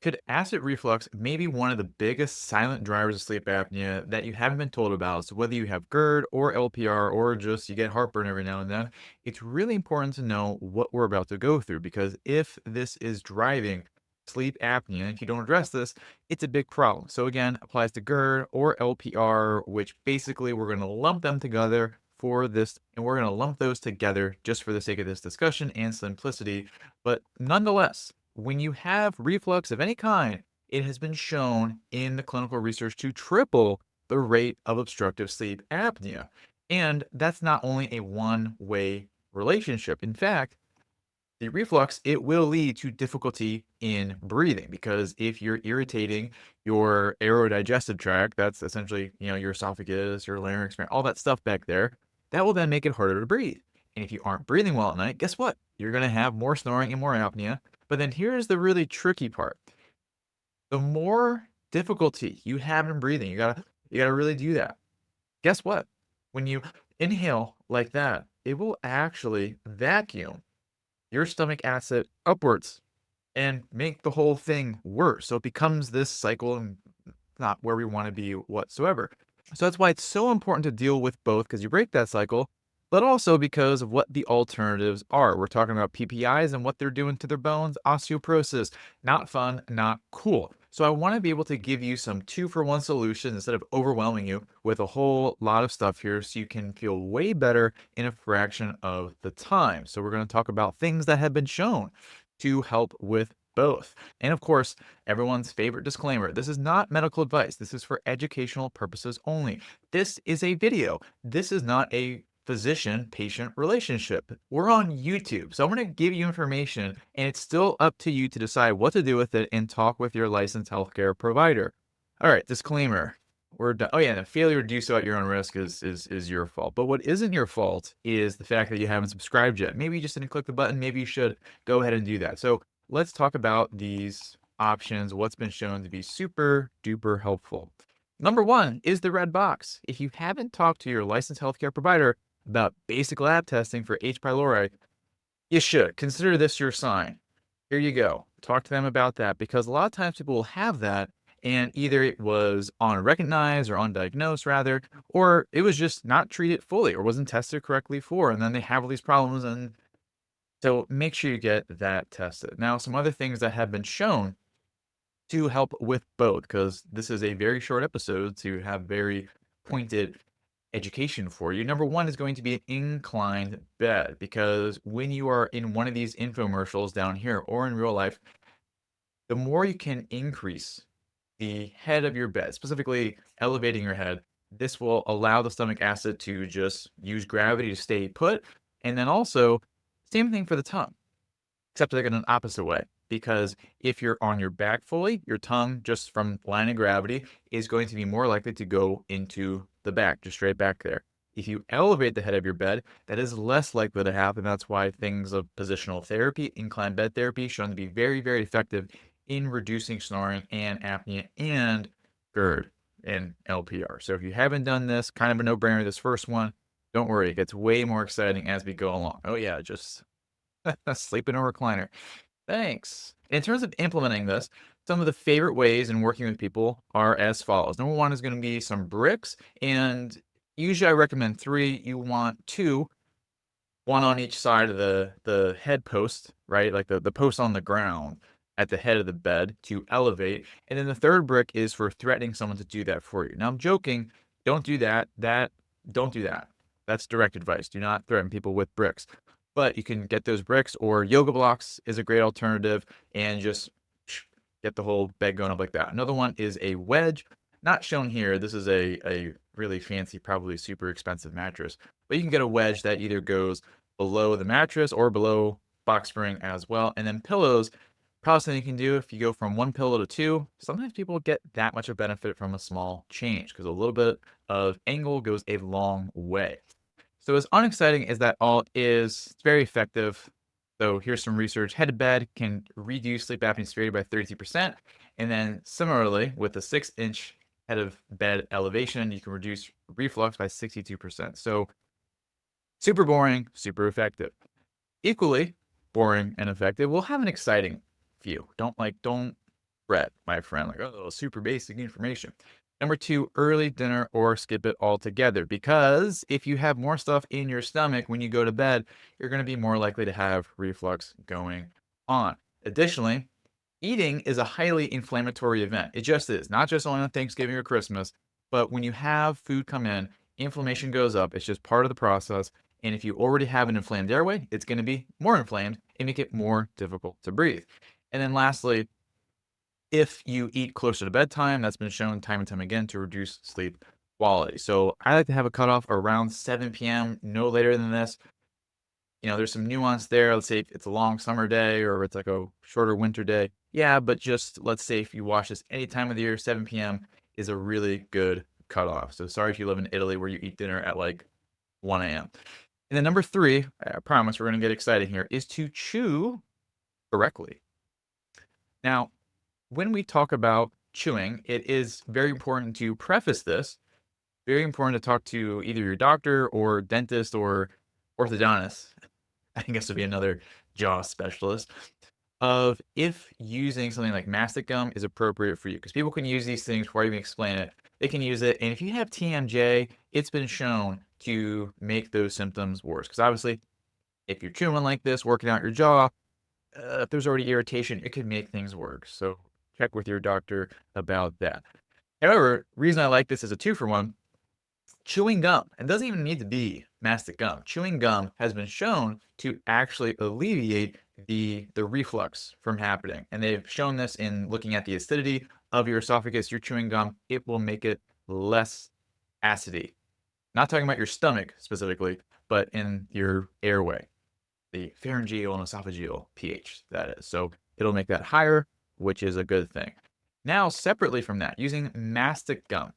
Could acid reflux may be one of the biggest silent drivers of sleep apnea that you haven't been told about? So, whether you have GERD or LPR or just you get heartburn every now and then, it's really important to know what we're about to go through because if this is driving sleep apnea, if you don't address this, it's a big problem. So, again, applies to GERD or LPR, which basically we're going to lump them together for this, and we're going to lump those together just for the sake of this discussion and simplicity. But nonetheless, when you have reflux of any kind, it has been shown in the clinical research to triple the rate of obstructive sleep apnea. And that's not only a one-way relationship. In fact, the reflux, it will lead to difficulty in breathing because if you're irritating your aerodigestive tract, that's essentially, your esophagus, your larynx, all that stuff back there, that will then make it harder to breathe. And if you aren't breathing well at night, guess what? You're going to have more snoring and more apnea. But then here's the really tricky part. The more difficulty you have in breathing, you gotta really do that. Guess what? When you inhale like that, it will actually vacuum your stomach acid upwards and make the whole thing worse. So it becomes this cycle and not where we want to be whatsoever. So that's why it's so important to deal with both because you break that cycle, but also because of what the alternatives are. We're talking about PPIs and what they're doing to their bones, osteoporosis. Not fun, not cool. So I want to be able to give you some two-for-one solutions instead of overwhelming you with a whole lot of stuff here so you can feel way better in a fraction of the time. So we're going to talk about things that have been shown to help with both. And of course, everyone's favorite disclaimer, this is not medical advice. This is for educational purposes only. This is a video. This is not a physician-patient relationship. We're on YouTube, so I'm going to give you information, and it's still up to you to decide what to do with it and talk with your licensed healthcare provider. All right, disclaimer. We're done. Oh yeah, the failure to do so at your own risk is your fault. But what isn't your fault is the fact that you haven't subscribed yet. Maybe you just didn't click the button. Maybe you should go ahead and do that. So let's talk about these options, what's been shown to be super duper helpful. Number one is the red box. If you haven't talked to your licensed healthcare provider about basic lab testing for H. pylori, you should. Consider this your sign. Here you go. Talk to them about that because a lot of times people will have that and either it was unrecognized or undiagnosed rather, or it was just not treated fully or wasn't tested correctly for, and then they have all these problems and so make sure you get that tested. Now, some other things that have been shown to help with both, because this is a very short episode to have very pointed education for you. Number one is going to be an inclined bed, because when you are in one of these infomercials down here or in real life, the more you can increase the head of your bed, specifically elevating your head, this will allow the stomach acid to just use gravity to stay put. And then also, same thing for the tongue except like in an opposite way. Because if you're on your back fully, your tongue, just from line of gravity, is going to be more likely to go into the back, just straight back there. If you elevate the head of your bed, that is less likely to happen. That's why things of positional therapy, inclined bed therapy, shown to be very, very effective in reducing snoring and apnea and GERD and LPR. So if you haven't done this, kind of a no-brainer, this first one, don't worry, it gets way more exciting as we go along. Oh yeah, just sleep in a recliner. Thanks. In terms of implementing this, some of the favorite ways in working with people are as follows. Number one is going to be some bricks, and usually I recommend three. You want two, one on each side of the head post, right? Like the post on the ground at the head of the bed to elevate. And then the third brick is for threatening someone to do that for you. Now I'm joking. Don't do that. Don't do that. That's direct advice. Do not threaten people with bricks. But you can get those bricks or yoga blocks is a great alternative and just get the whole bed going up like that. Another one is a wedge. Not shown here. This is a really fancy, probably super expensive mattress. But you can get a wedge that either goes below the mattress or below box spring as well. And then pillows, probably something you can do if you go from one pillow to two. Sometimes people get that much of benefit from a small change because a little bit of angle goes a long way. So as unexciting as that all is, it's very effective. So here's some research. Head to bed can reduce sleep apnea severity by 32%. And then similarly, with a 6-inch head of bed elevation, you can reduce reflux by 62%. So super boring, super effective. Equally boring and effective will have an exciting view. Don't bread, my friend. Like, oh, super basic information. Number two, early dinner or skip it altogether. Because if you have more stuff in your stomach when you go to bed, you're going to be more likely to have reflux going on. Additionally, eating is a highly inflammatory event. It just is, not just on Thanksgiving or Christmas, but when you have food come in, inflammation goes up. It's just part of the process. And if you already have an inflamed airway, it's going to be more inflamed and make it more difficult to breathe. And then lastly, if you eat closer to bedtime, that's been shown time and time again to reduce sleep quality. So I like to have a cutoff around 7 p.m., no later than this. There's some nuance there. Let's say if it's a long summer day or it's like a shorter winter day. Yeah, but just let's say if you watch this any time of the year, 7 p.m. is a really good cutoff. So sorry if you live in Italy where you eat dinner at like 1 a.m. And then number three, I promise we're going to get excited here, is to chew correctly. Now, when we talk about chewing, it is very important to preface this. Very important to talk to either your doctor or dentist or orthodontist. I guess would be another jaw specialist of if using something like mastic gum is appropriate for you. Because people can use these things before I even explain it. They can use it. And if you have TMJ, it's been shown to make those symptoms worse. Because obviously, if you're chewing like this, working out your jaw, if there's already irritation, it could make things worse. So check with your doctor about that. However, reason I like this as a 2-for-1, chewing gum, and doesn't even need to be mastic gum. Chewing gum has been shown to actually alleviate the reflux from happening. And they've shown this in looking at the acidity of your esophagus. Your chewing gum, it will make it less acidy. Not talking about your stomach specifically, but in your airway, the pharyngeal and esophageal pH, that is. So it'll make that higher, which is a good thing. Now, separately from that, using mastic gum,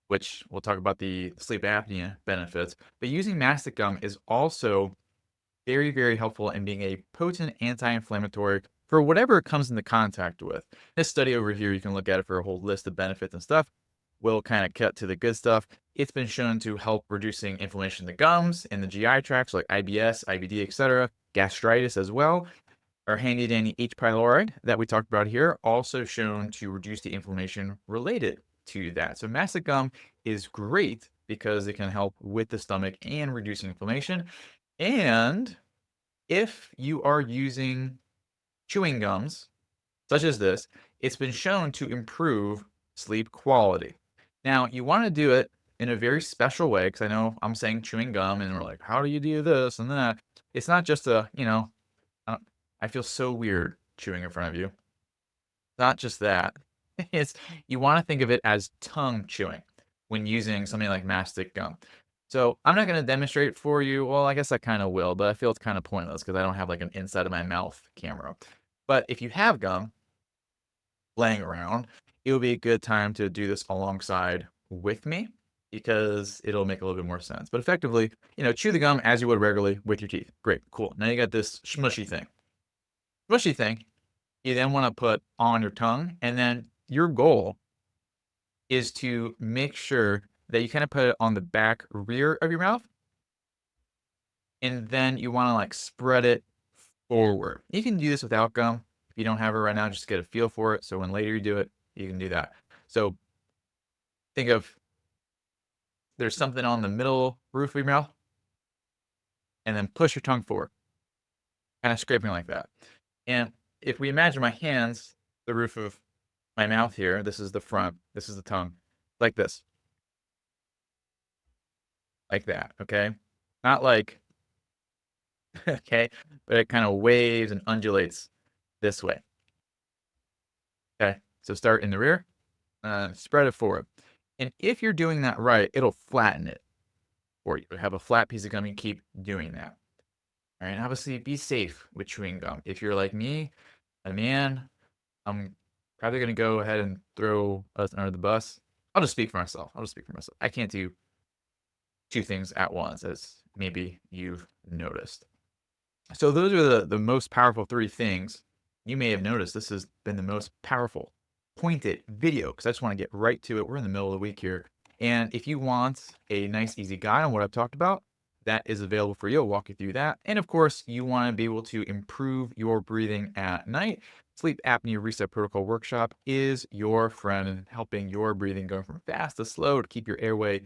which we'll talk about the sleep apnea benefits, but using mastic gum is also very, very helpful in being a potent anti-inflammatory for whatever it comes into contact with. This study over here, you can look at it for a whole list of benefits and stuff. We'll kind of cut to the good stuff. It's been shown to help reducing inflammation in the gums and the GI tracts like IBS, IBD, etc., gastritis as well. Our handy dandy H. pylori that we talked about here also shown to reduce the inflammation related to that. So mastic gum is great because it can help with the stomach and reducing inflammation. And if you are using chewing gums, such as this, it's been shown to improve sleep quality. Now, you want to do it in a very special way, because I know I'm saying chewing gum, and we're like, how do you do this and that? It's not just I I feel so weird chewing in front of you. Not just that. It's you wanna think of it as tongue chewing when using something like mastic gum. So, I'm not gonna demonstrate for you. Well, I guess I kinda will, but I feel it's kinda pointless because I don't have, like, an inside of my mouth camera. But if you have gum laying around, it would be a good time to do this alongside with me because it'll make a little bit more sense. But effectively, chew the gum as you would regularly with your teeth. Great, cool. Now you got this smushy thing. Smushy thing you then want to put on your tongue. And then your goal is to make sure that you kind of put it on the back rear of your mouth. And then you want to like spread it forward. You can do this without gum. If you don't have it right now, just get a feel for it. So when later you do it, you can do that. So think of there's something on the middle roof of your mouth and then push your tongue forward, kind of scraping like that. And if we imagine my hands, the roof of my mouth here, this is the front, this is the tongue, like this, like that, okay? Not like, okay, but it kind of waves and undulates this way, okay? So start in the rear, spread it forward. And if you're doing that right, it'll flatten it for you. Have a flat piece of gum and keep doing that. All right, obviously be safe with chewing gum. If you're like me, a man, I'm probably gonna go ahead and throw us under the bus. I'll just speak for myself. I can't do two things at once, as maybe you've noticed. So those are the most powerful three things. You may have noticed this has been the most powerful pointed video because I just want to get right to it. We're in the middle of the week here. And if you want a nice, easy guide on what I've talked about, that is available for you. I'll walk you through that. And of course, you want to be able to improve your breathing at night. Sleep Apnea Reset Protocol Workshop is your friend in helping your breathing go from fast to slow to keep your airway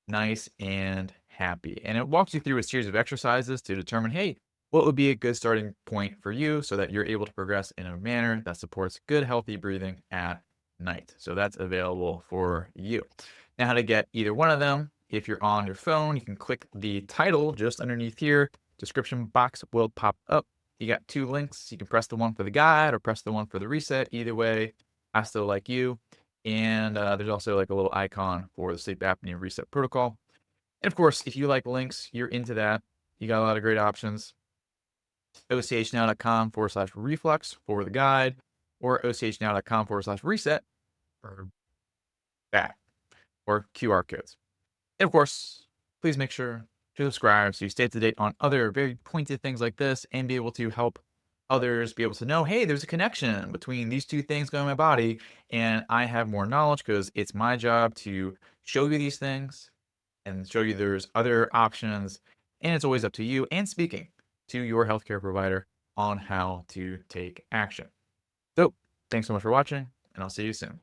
nice and happy. And it walks you through a series of exercises to determine, hey, what would be a good starting point for you so that you're able to progress in a manner that supports good, healthy breathing at night. So that's available for you. Now, how to get either one of them. If you're on your phone, you can click the title just underneath here. Description box will pop up. You got two links. You can press the one for the guide or press the one for the reset. Either way, I still like you. And there's also like a little icon for the sleep apnea reset protocol. And of course, if you like links, you're into that. You got a lot of great options. OCHnow.com/reflux for the guide, or OCHnow.com/reset for that, or QR codes. And of course, please make sure to subscribe so you stay up to date on other very pointed things like this and be able to help others be able to know, hey, there's a connection between these two things going in my body, and I have more knowledge because it's my job to show you these things and show you there's other options. And it's always up to you and speaking to your healthcare provider on how to take action. So, thanks so much for watching, and I'll see you soon.